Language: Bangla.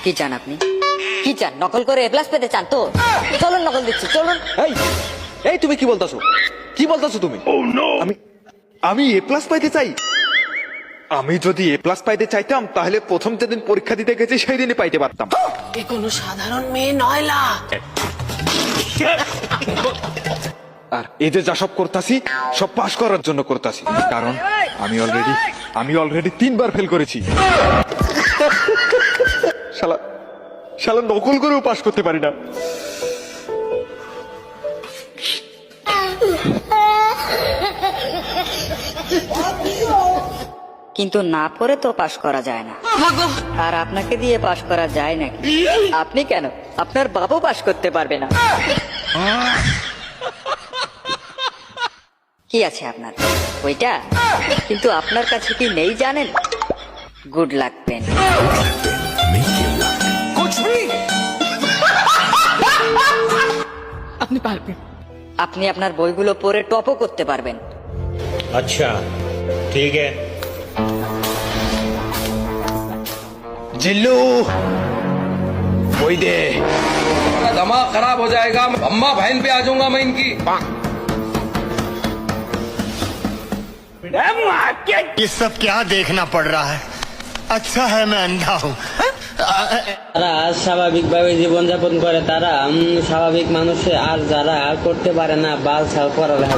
কি চান আপনি? কি চান? নকল করে এ প্লাস পেতে চান তো? চলুন নকল দিচ্ছি, চলুন। এই এই তুমি কি বলতাছো? কি বলতাছো তুমি? আমি আমি এ প্লাস পাইতে চাই? আমি যদি এ প্লাস পাইতে চাইতাম তাহলে প্রথম যেদিন পরীক্ষা দিতে গেছি সেই দিনই পাইতে পারতাম। এ কোনো সাধারণ মেয়ে নয় লা। আর এই যে যা সব করতাছি সব পাশ করার জন্য করতাছি, কারণ আমি অলরেডি 3 বার ফেল করেছি। শালা শালা নকল করেও পাশ করতে পারি না। কিন্তু না পড়ে তো পাশ করা যায় না। আর আপনাকে দিয়ে পাশ করা যায় নাকি? আপনি কেন, আপনার বাবু পাশ করতে পারবে না। কি আছে আপনার? ওইটা? কিন্তু আপনার কাছে কি নেই জানেন? Good luck pen. আপনি পারবেন। আপনি আপনার বইগুলো পড়ে টপও করতে পারবেন। अच्छा ठीक है। জিল্লু বই দে। दिमाग खराब हो जाएगा। अम्मा बहन पे आ जाऊंगा मैं इनकी। ये सब क्या देखना पड़ रहा है? अच्छा है मैं अंधा हूँ। যারা স্বাভাবিকভাবে জীবনযাপন করে তারা স্বাভাবিক মানুষে, আর যারা করতে পারে না বাল ছাল পড়ালেখা